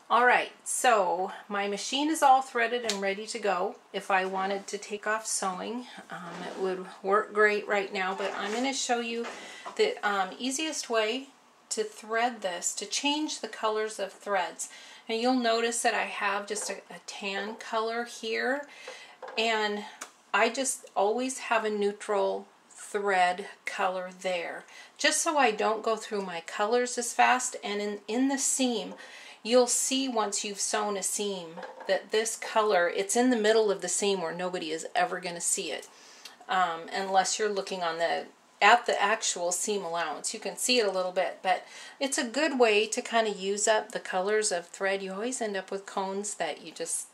Alright, so my machine is all threaded and ready to go. If I wanted to take off sewing, it would work great right now, but I'm going to show you the easiest way to thread this, to change the colors of threads. And you'll notice that I have just a tan color here, and I just always have a neutral thread color there, just so I don't go through my colors as fast. And in the seam, you'll see once you've sewn a seam that this color, it's in the middle of the seam where nobody is ever going to see it, unless you're looking on at the actual seam allowance. You can see it a little bit, but it's a good way to kind of use up the colors of thread. You always end up with cones that you just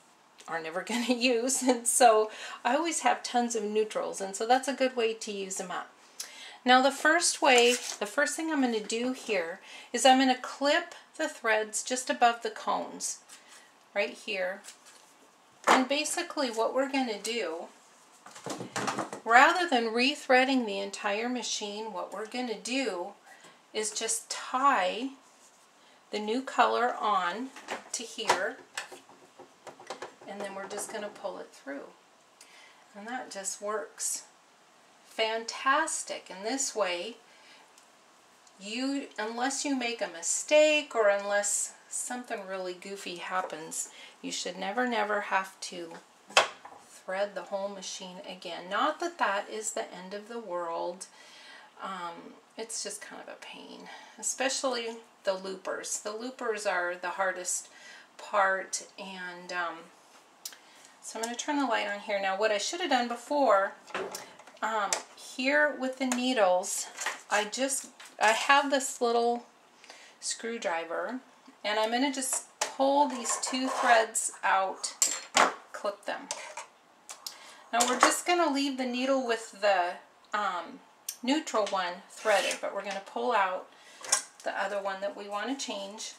are never going to use, and so I always have tons of neutrals, and so that's a good way to use them up. Now the first thing I'm going to do here is I'm going to clip the threads just above the cones right here. And basically what we're going to do, rather than rethreading the entire machine, what we're going to do is just tie the new color on to here, and then we're just going to pull it through. And that just works fantastic. And this way, unless you make a mistake or unless something really goofy happens, you should never have to thread the whole machine again. Not that that is the end of the world. It's just kind of a pain, especially the loopers. The loopers are the hardest part, and so I'm going to turn the light on here. Now what I should have done before, here with the needles, I have this little screwdriver, and I'm going to just pull these two threads out, clip them. Now we're just going to leave the needle with the neutral one threaded, but we're going to pull out the other one that we want to change.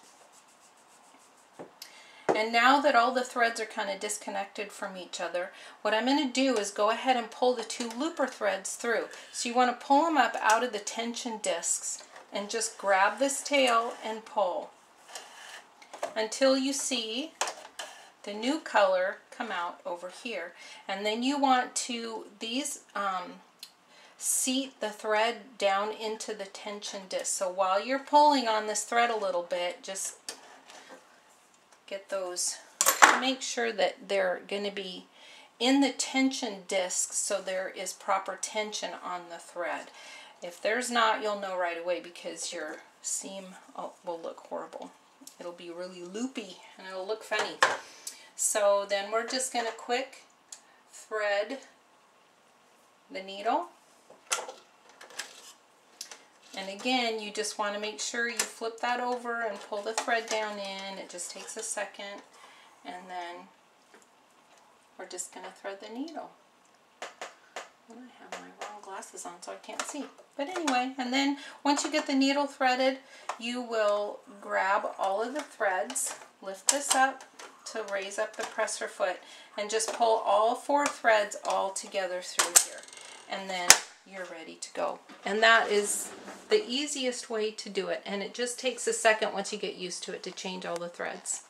And now that all the threads are kind of disconnected from each other, what I'm going to do is go ahead and pull the two looper threads through. So you want to pull them up out of the tension discs and just grab this tail and pull until you see the new color come out over here. And then you want to seat the thread down into the tension disc. So while you're pulling on this thread a little bit, just get those, make sure that they're going to be in the tension disc so there is proper tension on the thread. If there's not, you'll know right away, because your seam will look horrible. It'll be really loopy and it'll look funny. So then we're just going to quick thread the needle. And again, you just want to make sure you flip that over and pull the thread down in. It just takes a second. And then we're just going to thread the needle. And I have my wrong glasses on so I can't see. But anyway, and then once you get the needle threaded, you will grab all of the threads, lift this up to raise up the presser foot, and just pull all 4 threads all together through here. And then you're ready to go. And that is the easiest way to do it, and it just takes a second once you get used to it to change all the threads.